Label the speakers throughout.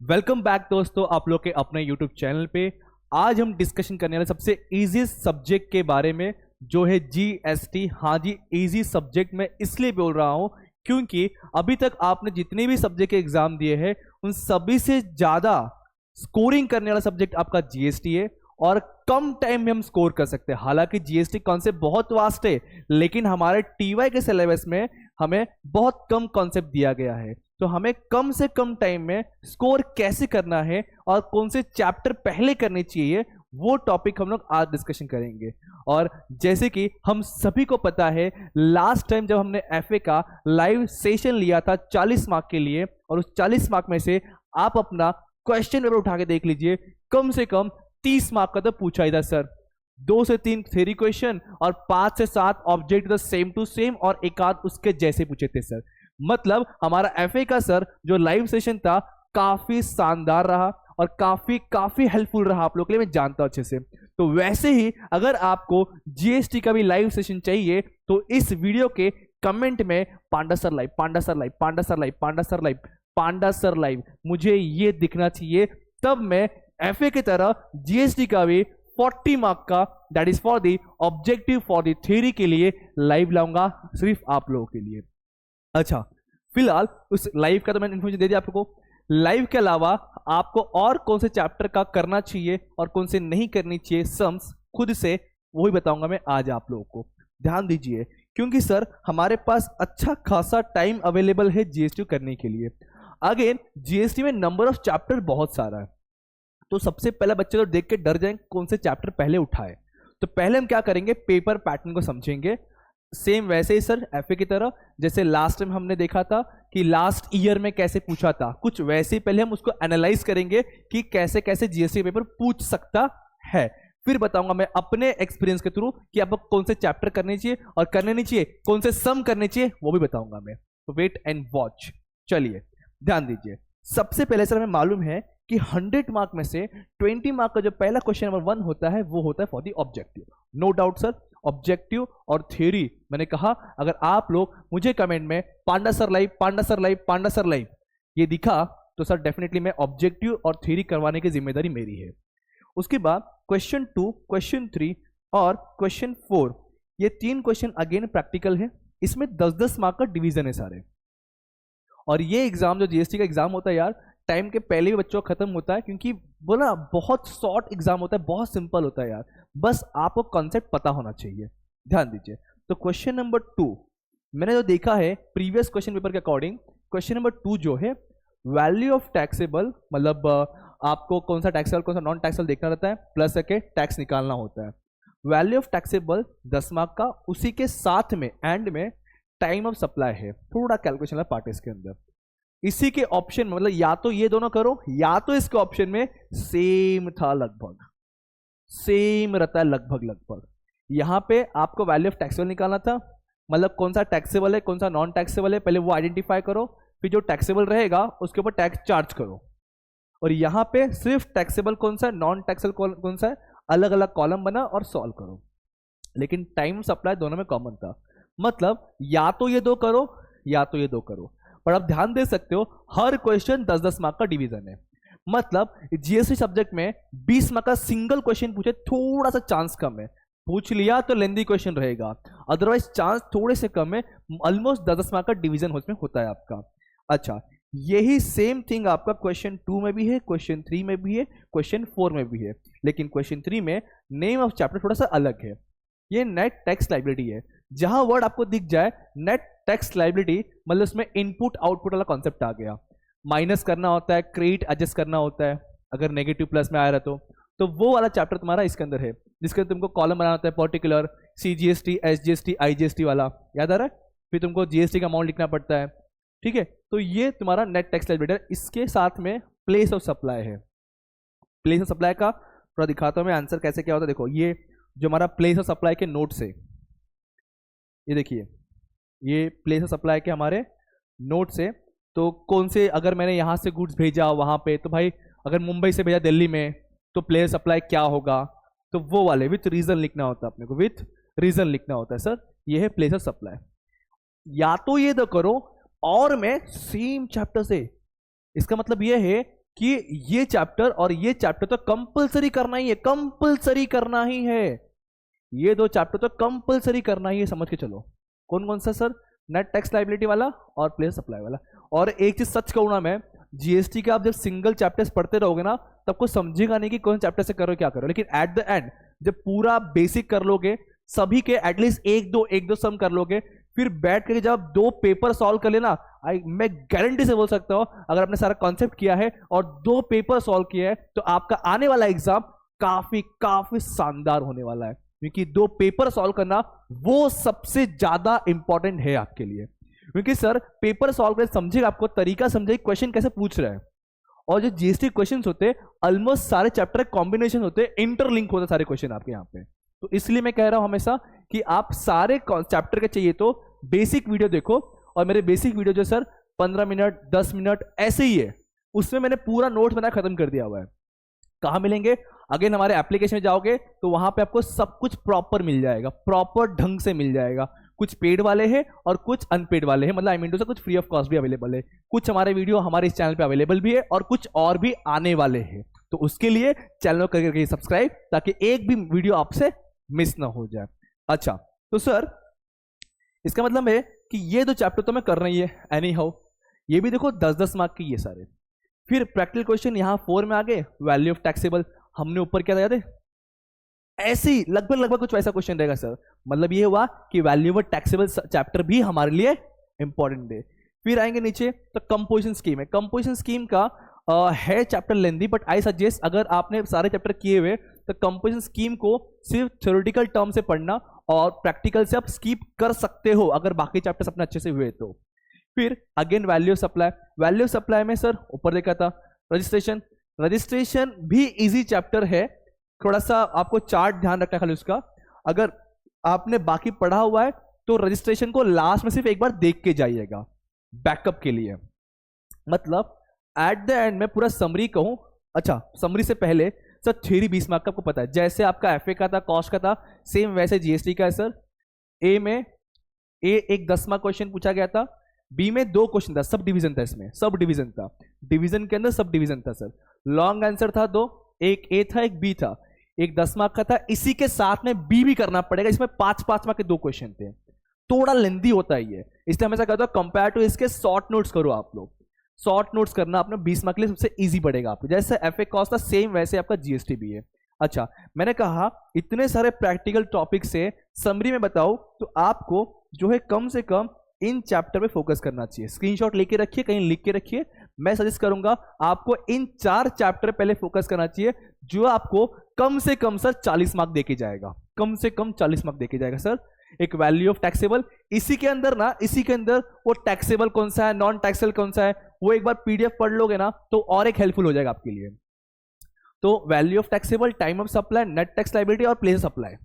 Speaker 1: Welcome back दोस्तों, आप लोग के अपने यूट्यूब चैनल पे। आज हम डिस्कशन करने वाले सबसे इजी सब्जेक्ट के बारे में, जो है जीएसटी। हाँ जी, इजी सब्जेक्ट मैं इसलिए बोल रहा हूँ क्योंकि अभी तक आपने जितने भी सब्जेक्ट के एग्जाम दिए हैं उन सभी से ज्यादा स्कोरिंग करने वाला सब्जेक्ट आपका जीएसटी है, और कम टाइम में हम स्कोर कर सकते हैं। हालांकि जीएसटी कॉन्सेप्ट बहुत वास्ट है, लेकिन हमारे टीवाई के सिलेबस में हमें बहुत कम कॉन्सेप्ट दिया गया है। तो हमें कम से कम टाइम में स्कोर कैसे करना है और कौन से चैप्टर पहले करने चाहिए, वो टॉपिक हम लोग आज डिस्कशन करेंगे। और जैसे कि हम सभी को पता है, लास्ट टाइम जब हमने एफए का लाइव सेशन लिया था 40 मार्क के लिए, और उस 40 मार्क में से आप अपना क्वेश्चन पेपर उठा के देख लीजिए, कम से कम 30 मार्क का तो पूछा ही था सर। 2 से 3 थ्योरी क्वेश्चन और 5 से 7 ऑब्जेक्ट सेम टू सेम, और एक आध उसके जैसे पूछे थे सर। मतलब हमारा एफए का सर जो लाइव सेशन था काफी शानदार रहा और काफी हेल्पफुल रहा आप लोग के लिए, मैं जानता हूं अच्छे से। तो वैसे ही अगर आपको जीएसटी का भी लाइव सेशन चाहिए तो इस वीडियो के कमेंट में Panda sir live, Panda sir live, Panda sir live, Panda sir live, Panda sir live, मुझे ये दिखना चाहिए। तब मैं एफए की तरह जीएसटी का भी 40 मार्क का, that is for the objective for the theory के लिए लाइव लाऊंगा, सिर्फ आप लोगों के लिए। अच्छा, फिलहाल उस लाइव का तो मैंने इन्फॉर्मेशन दे दिया आपको। लाइव के अलावा आपको और कौन से चैप्टर का करना चाहिए और कौन से नहीं करनी चाहिए सम्स खुद से, वही बताऊंगा मैं आज आप लोगों को। ध्यान दीजिए, क्योंकि सर हमारे पास अच्छा खासा टाइम अवेलेबल है जीएसटी करने के लिए। अगेन जीएसटी में नंबर ऑफ चैप्टर बहुत सारा है, तो सबसे पहले बच्चे तो देख के डर जाएंगे कौन से चैप्टर पहले उठाए। तो पहले हम क्या करेंगे, पेपर पैटर्न को समझेंगे। सेम वैसे ही सर एफए की तरह, जैसे लास्ट टाइम हमने देखा था कि लास्ट ईयर में कैसे पूछा था, कुछ वैसे ही पहले हम उसको एनालाइज करेंगे कि कैसे कैसे जीएसटी पेपर पूछ सकता है। फिर बताऊंगा मैं अपने एक्सपीरियंस के थ्रू कि आपको कौन से चैप्टर करने चाहिए और करने नहीं चाहिए, कौन से सम करने चाहिए, वो भी बताऊंगा मैं। तो वेट एंड वॉच। चलिए ध्यान दीजिए, सबसे पहले सर हमें मालूम है कि 100 मार्क में से 20 मार्क का जो पहला क्वेश्चन नंबर 1 होता है वो होता है for the objective. No doubt sir, objective और थ्योरी मैंने कहा, अगर आप लोग मुझे कमेंट में Panda sir live, Panda sir live, Panda sir live ये दिखा तो सर डेफिनेटली मैं ऑब्जेक्टिव और थ्योरी करवाने की जिम्मेदारी मेरी है। उसके बाद क्वेश्चन 2, क्वेश्चन 3 और क्वेश्चन 4, ये 3 क्वेश्चन अगेन प्रैक्टिकल है। इसमें 10-10 मार्क का डिवीजन है सारे। और ये एग्जाम जो जीएसटी का एग्जाम होता है यार, टाइम के पहले भी बच्चों का खत्म होता है, क्योंकि बोला बहुत शॉर्ट एग्जाम होता है, बहुत सिंपल होता है यार, बस आपको कॉन्सेप्ट पता होना चाहिए। ध्यान दीजिए, तो क्वेश्चन नंबर 2 मैंने जो देखा है प्रीवियस क्वेश्चन पेपर के अकॉर्डिंग, क्वेश्चन नंबर 2 जो है वैल्यू ऑफ टैक्सेबल, मतलब आपको कौन सा टैक्सेबल कौन सा नॉन टैक्सेबल देखना रहता है, प्लस के टैक्स निकालना होता है। वैल्यू ऑफ टैक्सेबल 10 मार्क का, उसी के साथ में एंड में टाइम ऑफ सप्लाई है, थोड़ा कैलकुलेशन है पार्ट इसके अंदर। इसी के ऑप्शन में, मतलब या तो ये दोनों करो या तो इसके ऑप्शन में सेम था, लगभग सेम रहता है, लगभग लगभग। यहां पे आपको वैल्यू ऑफ टैक्सेबल निकालना था, मतलब कौन सा टैक्सेबल है कौन सा नॉन टैक्सेबल है, पहले वो आइडेंटिफाई करो, फिर जो टैक्सेबल रहेगा उसके ऊपर टैक्स चार्ज करो। और यहां पे सिर्फ टैक्सेबल कौन सा है, नॉन टैक्सेबल कौन सा है, अलग अलग कॉलम बना और सॉल्व करो। लेकिन टाइम सप्लाई दोनों में कॉमन था, मतलब या तो ये दो करो या तो ये दो करो। और आप ध्यान दे सकते हो हर क्वेश्चन 10-10 मार्क का डिवीजन है, मतलब जीएसटी सब्जेक्ट में 20 मार्क का सिंगल क्वेश्चन पूछे, थोड़ा सा चांस कम है, पूछ लिया तो लेंदी क्वेश्चन रहेगा, अदरवाइज चांस थोड़े से कम है। ऑलमोस्ट 10-10 मार्क का डिवीजन उसमें होता है आपका। अच्छा, यही सेम थिंग आपका क्वेश्चन 2 में भी है, क्वेश्चन 3 में भी है, क्वेश्चन 4 में भी है। लेकिन क्वेश्चन 3 में नेम ऑफ चैप्टर थोड़ा सा अलग है, ये नेट टैक्स लाइबिलिटी है। जहां वर्ड आपको दिख जाए नेट टैक्स लाइबिलिटी, मतलब उसमें इनपुट आउटपुट वाला कॉन्सेप्ट आ गया, माइनस करना होता है, क्रेडिट एडजस्ट करना होता है, अगर नेगेटिव प्लस में आ रहा तो वो वाला चैप्टर तुम्हारा इसके अंदर है, जिसके अंदर तुमको कॉलम बनाना होता है, पर्टिकुलर सीजीएसटी, एसजीएसटी, आईजीएसटी वाला, याद आ रहा है। फिर तुमको जीएसटी का अमाउंट लिखना पड़ता है, ठीक है। तो ये तुम्हारा नेट टैक्स लाइबिलिटी, इसके साथ में प्लेस ऑफ सप्लाई है। प्लेस ऑफ सप्लाई का थोड़ा दिखाता हूं मैं आंसर कैसे क्या होता है। देखो ये जो हमारा प्लेस ऑफ सप्लाई के नोट से, ये देखिए ये प्लेस ऑफ सप्लाई के हमारे नोट से, तो कौन से, अगर मैंने यहां से गुड्स भेजा वहां पे, तो भाई अगर मुंबई से भेजा दिल्ली में तो प्लेस सप्लाई क्या होगा, तो वो वाले विथ रीजन लिखना होता है अपने को, विथ रीजन लिखना होता है। सर ये है प्लेस ऑफ सप्लाई। या तो ये तो करो और मैं सेम चैप्टर से, इसका मतलब यह है कि ये चैप्टर और ये चैप्टर तो कंपलसरी करना ही है, कंपलसरी करना ही है, ये दो चैप्टर तो कंपलसरी करना ही है, समझ के चलो। कौन कौन सा सर? नेट टैक्स लायबिलिटी वाला और प्लेस सप्लाई वाला। और एक चीज सच कहूं ना मैं, जीएसटी के आप जब सिंगल चैप्टर्स पढ़ते रहोगे ना तब कुछ समझेगा नहीं कि कौन चैप्टर से करो क्या करो, लेकिन एट द एंड जब पूरा बेसिक कर लोगे, सभी के एटलीस्ट एक दो सम कर लोगे, फिर बैठ करके जब आप दो पेपर सॉल्व कर लेना, मैं गारंटी से बोल सकता हूं अगर आपने सारा कॉन्सेप्ट किया है और दो पेपर सॉल्व किया है तो आपका आने वाला एग्जाम काफी काफी शानदार होने वाला है, क्योंकि दो पेपर सॉल्व करना वो सबसे ज्यादा इंपॉर्टेंट है आपके लिए। क्योंकि सर पेपर सॉल्व करके समझेगा, आपको तरीका समझेगा क्वेश्चन कैसे पूछ रहा है, और जो जीएसटी क्वेश्चंस होते हैं ऑलमोस्ट सारे चैप्टर कॉम्बिनेशन होते हैं, इंटरलिंक होते हैं सारे क्वेश्चन आपके यहाँ पे। तो इसलिए मैं कह रहा हूं हमेशा कि आप सारे चैप्टर के चाहिए तो बेसिक वीडियो देखो, और मेरे बेसिक वीडियो जो सर 15 मिनट 10 मिनट ऐसे ही है, उसमें मैंने पूरा नोट्स बना खत्म कर दिया हुआ है। कहां मिलेंगे? अगेन हमारे एप्लीकेशन में जाओगे तो वहां पे आपको सब कुछ प्रॉपर मिल जाएगा, प्रॉपर ढंग से मिल जाएगा। कुछ पेड वाले हैं और कुछ अनपेड वाले हैं, मतलब आई मीन टू से कुछ फ्री ऑफ कॉस्ट भी अवेलेबल है, कुछ हमारे वीडियो हमारे इस चैनल पे अवेलेबल भी है और कुछ और भी आने वाले हैं। तो उसके लिए चैनल को करके सब्सक्राइब, ताकि एक भी वीडियो आपसे मिस ना हो जाए। अच्छा तो सर इसका मतलब है कि ये दो चैप्टर तो मैं कर रही है एनी हाउ, ये भी देखो 10-10 मार्क की ये सारे। फिर प्रैक्टिकल क्वेश्चन यहाँ 4 में आ गए, वैल्यू ऑफ टैक्सेबल, हमने ऊपर क्या याद है, ऐसे ही लगभग कुछ वैसा क्वेश्चन रहेगा सर। मतलब ये हुआ कि वैल्यू ऑफ टैक्सेबल चैप्टर भी हमारे लिए इंपॉर्टेंट है। फिर आएंगे नीचे तो कंपोजिशन स्कीम है, कंपोजिशन स्कीम का है chapter lengthy, but I suggest अगर आपने सारे चैप्टर किए हुए तो कंपोजिशन स्कीम को सिर्फ थ्योरेटिकल टर्म से पढ़ना और प्रैक्टिकल से आप स्किप कर सकते हो अगर बाकी चैप्टर्स अपने अच्छे से हुए तो। फिर again value of supply, value of supply में सर ऊपर देखा था रजिस्ट्रेशन, रजिस्ट्रेशन भी इजी चैप्टर है, थोड़ा सा आपको चार्ट ध्यान रखना खाली उसका। अगर आपने बाकी पढ़ा हुआ है तो रजिस्ट्रेशन को लास्ट में सिर्फ एक बार देख के जाइएगा बैकअप के लिए। मतलब एट द एंड में पूरा समरी कहूं, अच्छा समरी से पहले सर थ्योरी 20 मार्क का आपको पता है, जैसे आपका एफए का था, कॉस्ट का था, सेम वैसे जीएसटी का है सर। ए में एक 10 मार्क क्वेश्चन पूछा गया था, बी में 2 क्वेश्चन था, सब डिवीजन था, इसमें सब डिवीजन था, डिवीजन के अंदर सब डिवीजन था सर। लॉन्ग आंसर था 2, एक ए था एक बी था, एक 10 मार्क का था, इसी के साथ में बी भी करना पड़ेगा, इसमें 5-5 मार्क के 2 क्वेश्चन थे, थोड़ा लेंदी होता है ये, इसलिए हमेशा कहता हूं कंपेयर टू इसके शॉर्ट नोट्स करो आप लोग, शॉर्ट नोट्स करना अपने 20 मार्क के लिए सबसे इजी पड़ेगा आपको, जैसे एफए कॉस्ट था सेम वैसे आपका जीएसटी भी है। अच्छा मैंने कहा इतने सारे प्रैक्टिकल टॉपिक से समरी में बताओ तो आपको जो है कम से कम इन चैप्टर पे फोकस करना चाहिए, स्क्रीनशॉट लेके रखिए, कहीं लिख के रखिए। मैं सजेस्ट करूंगा आपको इन 4 चैप्टर पहले फोकस करना चाहिए, जो आपको कम से कम सर 40 मार्क देके जाएगा, कम से कम 40 मार्क देके जाएगा सर। एक वैल्यू ऑफ टैक्सेबल, इसी के अंदर वो टैक्सेबल कौन सा है, नॉन टैक्सेबल कौन सा है, वो एक बार पीडीएफ पढ़ लोगे ना तो और एक हेल्पफुल हो जाएगा आपके लिए। तो value of taxable, time of supply, net tax liability और प्लेस सप्लाई,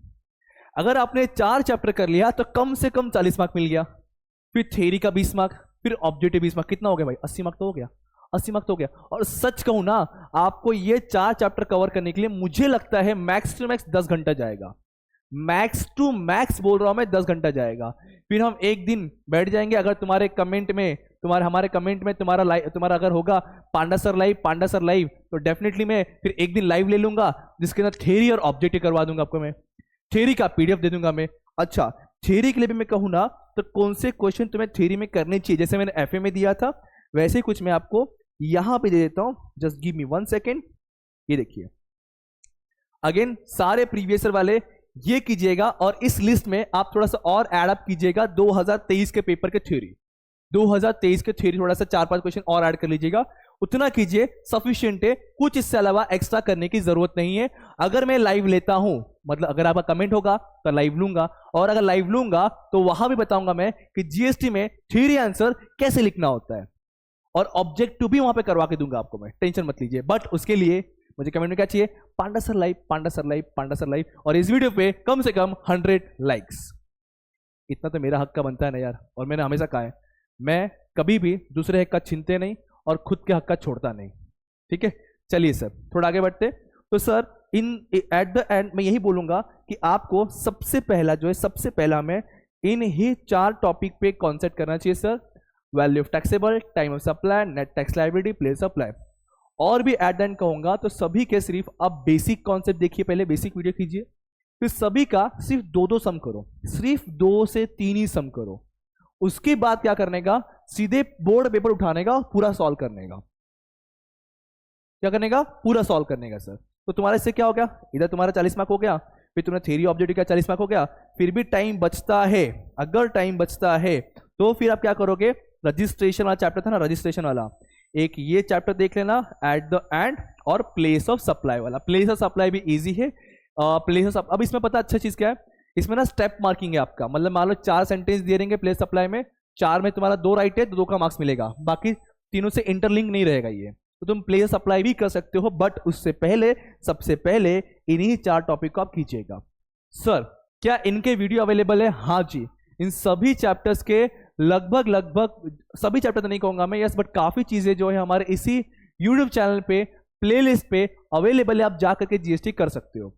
Speaker 1: अगर आपने 4 चैप्टर कर लिया तो कम से कम 40 मार्क मिल गया। फिर थ्योरी का 20 मार्क, फिर ऑब्जेक्टिव 20 मार्क, कितना हो गया भाई, 80 मार्क तो हो गया, 80 मार्क तो हो गया। और सच कहूं ना आपको ये 4 चैप्टर कवर करने के लिए मुझे लगता है मैक्स टू मैक्स 10 घंटा जाएगा, मैक्स टू मैक्स बोल रहा हूं मैं, 10 घंटा जाएगा। फिर हम एक दिन बैठ जाएंगे, अगर तुम्हारे कमेंट में हमारे कमेंट में तुम्हारा अगर होगा पांडा सर लाइव तो डेफिनेटली मैं फिर एक दिन लाइव ले लूंगा, जिसके अंदर थ्योरी और ऑब्जेक्टिव करवा दूंगा आपको, मैं थ्योरी का पीडीएफ दे दूंगा मैं। अच्छा थ्योरी के लिए भी मैं कहूँ ना तो कौन से क्वेश्चन तुम्हें थ्योरी में करने चाहिए, जैसे मैंने एफए में दिया था वैसे ही कुछ मैं आपको यहां पे दे देता हूं, जस्ट गिव मी 1 सेकेंड। ये देखिए अगेन सारे प्रीवियस वाले ये कीजिएगा, और इस लिस्ट में आप थोड़ा सा और ऐड अप कीजिएगा 2023 के पेपर के थ्योरी, 2023 के थ्योरी थोड़ा सा 4-5 क्वेश्चन और ऐड कर लीजिएगा, उतना कीजिए सफिशिएंट है, कुछ इससे अलावा एक्स्ट्रा करने की जरूरत नहीं है। अगर मैं लाइव लेता हूं, मतलब अगर आपका कमेंट होगा तो लाइव लूंगा, और अगर लाइव लूंगा तो वहां भी बताऊंगा मैं कि जीएसटी में थ्योरी आंसर कैसे लिखना होता है, और ऑब्जेक्टिव भी वहां पे करवा के दूंगा आपको मैं, टेंशन मत लीजिए। बट उसके लिए मुझे कमेंट में क्या चाहिए, पांडा सर लाइव, और इस वीडियो पे कम से कम 100 लाइक्स, इतना तो मेरा हक का बनता है ना यार। और मैंने हमेशा कहा है मैं कभी भी दूसरे हक का छीनते नहीं और खुद के हक का छोड़ता नहीं, ठीक है। चलिए सर थोड़ा आगे बढ़ते। तो sir in at the end मैं यही बोलूंगा कि आपको सबसे पहला मैं इन ही 4 टॉपिक पे कॉन्सेंट्रेट करना चाहिए sir, value of taxable, time of supply, net tax liability, place supply. और भी एट द एंड कहूंगा तो सभी के सिर्फ आप बेसिक कॉन्सेप्ट देखिए, पहले बेसिक वीडियो कीजिए, फिर सभी का सिर्फ 2-2 सम करो, सिर्फ 2 से 3 ही सम करो। उसके बाद क्या करने का, सीधे बोर्ड पेपर उठाने का और पूरा सॉल्व करने का। क्या करने का, पूरा सॉल्व करने का सर। तो तुम्हारे से क्या हो गया, इधर तुम्हारा 40 मार्क हो गया, फिर तुमने थ्योरी ऑब्जेक्टिव का 40 मार्क हो गया। फिर भी टाइम बचता है, अगर टाइम बचता है तो फिर आप क्या करोगे, रजिस्ट्रेशन वाला चैप्टर था ना, रजिस्ट्रेशन वाला, एक ये चैप्टर देख लेना एट द एंड, और प्लेस ऑफ सप्लाई वाला। प्लेस ऑफ सप्लाई भी इजी है। प्लेस ऑफ, अब इसमें पता अच्छा चीज क्या है, इसमें ना स्टेप मार्किंग है आपका, मतलब मान लो 4 सेंटेंस दे देंगे प्लेस सप्लाई में, 4 में तुम्हारा 2 राइट है तो 2 का मार्क्स मिलेगा, बाकी तीनों से इंटरलिंक नहीं रहेगा ये। तो तुम प्लेस सप्लाई भी कर सकते हो, बट उससे पहले सबसे पहले इन्हीं 4 टॉपिक को आप कीजिएगा। सर क्या इनके वीडियो अवेलेबल है? हाँ जी, इन सभी चैप्टर्स के लगभग सभी चैप्टर तो नहीं कहूंगा मैं, यस, बट काफी चीजें जो है हमारे इसी यूट्यूब चैनल पे प्लेलिस्ट पे अवेलेबल है, आप जा करके जीएसटी कर सकते हो।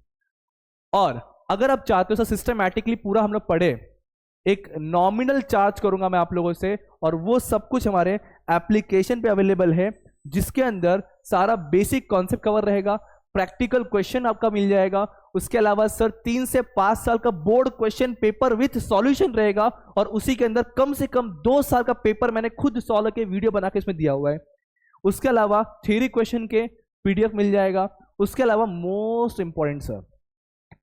Speaker 1: और अगर आप चाहते हो सर सिस्टमैटिकली पूरा हम लोग पढ़े, एक नॉमिनल चार्ज करूंगा मैं आप लोगों से, और वो सब कुछ हमारे एप्लीकेशन पे अवेलेबल है, जिसके अंदर सारा बेसिक कॉन्सेप्ट कवर रहेगा, प्रैक्टिकल क्वेश्चन आपका मिल जाएगा, उसके अलावा सर 3 से 5 साल का board question paper with solution रहेगा, और उसी के अंदर कम से कम 2 साल का पेपर मैंने खुद सॉल्व करके वीडियो बना के इसमें दिया हुआ है। उसके अलावा थ्योरी क्वेश्चन के पीडीएफ मिल जाएगा। उसके अलावा most important sir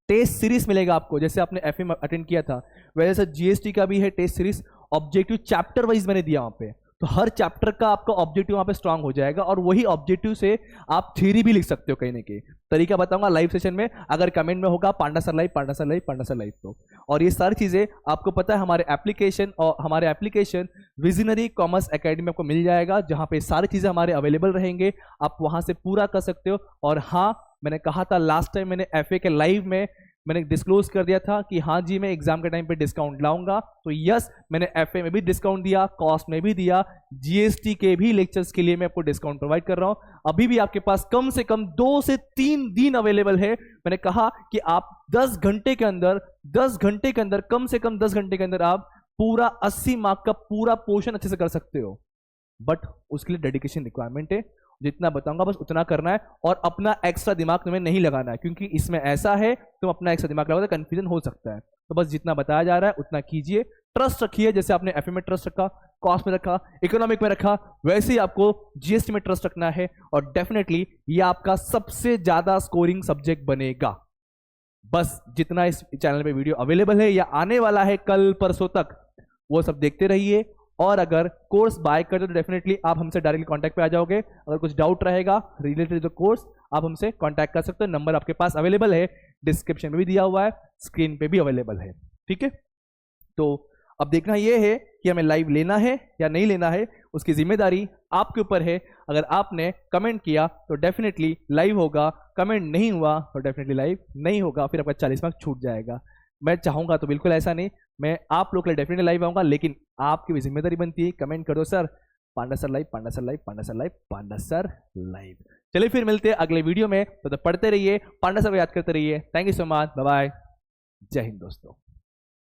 Speaker 1: test series मिलेगा आपको, जैसे आपने एफए अटेंड किया था वैसे सर जीएसटी का भी है test series, objective chapter wise मैंने दिया वहां पे, तो हर चैप्टर का आपका ऑब्जेक्टिव वहां पे स्ट्रांग हो जाएगा, और वही ऑब्जेक्टिव से आप थ्योरी भी लिख सकते हो। कहीं ना कहीं तरीका बताऊंगा लाइव सेशन में, अगर कमेंट में होगा पांडा sir live, Panda sir live, Panda sir live, तो और ये सारी चीजें आपको पता है हमारे एप्लीकेशन, और हमारे एप्लीकेशन विजनरी कॉमर्स एकेडमी आपको मिल जाएगा, जहां पे सारी चीजें हमारे अवेलेबल रहेंगे, आप वहां से पूरा कर सकते हो। और हाँ, मैंने कहा था लास्ट टाइम, मैंने एफए के लाइव में मैंने डिस्क्लोज कर दिया था कि हाँ जी मैं एग्जाम के टाइम पे डिस्काउंट लाऊंगा, तो यस मैंने एफए में भी डिस्काउंट दिया, कॉस्ट में भी दिया, जीएसटी के भी लेक्चर्स के लिए मैं आपको डिस्काउंट प्रोवाइड कर रहा हूं। अभी भी आपके पास कम से कम 2 से 3 दिन अवेलेबल है। मैंने कहा कि आप 10 घंटे के अंदर, 10 घंटे के अंदर, कम से कम 10 घंटे के अंदर आप पूरा 80 मार्क का पूरा पोर्शन अच्छे से कर सकते हो, बट उसके लिए डेडिकेशन रिक्वायरमेंट है। जितना बताऊंगा बस उतना करना है, और अपना एक्स्ट्रा दिमाग तुम्हें नहीं लगाना है, क्योंकि इसमें ऐसा है तुम अपना एक्स्ट्रा दिमाग लगाओगे तो कंफ्यूजन हो सकता है। तो बस जितना बताया जा रहा है उतना कीजिए, ट्रस्ट रखिए, जैसे आपने एफए में ट्रस्ट रखा, कॉस्ट में रखा, इकोनॉमिक में रखा, वैसे ही आपको जीएसटी में ट्रस्ट रखना है, और डेफिनेटली ये आपका सबसे ज्यादा स्कोरिंग सब्जेक्ट बनेगा। बस जितना इस चैनल पे वीडियो अवेलेबल है या आने वाला है कल परसों तक, वो सब देखते रहिए। और अगर कोर्स बाय करते हो तो डेफिनेटली आप हमसे डायरेक्टली कांटेक्ट पे आ जाओगे। अगर कुछ डाउट रहेगा रिलेटेड टू द कोर्स, आप हमसे कांटेक्ट कर सकते हो, नंबर आपके पास अवेलेबल है, डिस्क्रिप्शन में भी दिया हुआ है, स्क्रीन पे भी अवेलेबल है, ठीक है। तो अब देखना यह है कि हमें लाइव लेना है या नहीं लेना है, उसकी जिम्मेदारी आपके ऊपर है। अगर आपने कमेंट किया तो डेफिनेटली लाइव होगा, कमेंट नहीं हुआ तो डेफिनेटली लाइव नहीं होगा, फिर आपका 40 मार्क्स छूट जाएगा। मैं चाहूंगा तो बिल्कुल ऐसा नहीं, मैं आप लोग के लिए डेफिनेटली लाइव आऊंगा, लेकिन आपकी भी जिम्मेदारी बनती है, कमेंट कर दो सर पांडा sir live, Panda sir live, Panda sir live, Panda sir live. चलिए फिर मिलते हैं अगले वीडियो में, तो पढ़ते रहिए, पांडा सर को याद करते रहिए। Thank you so much, bye bye, जय हिंद दोस्तों।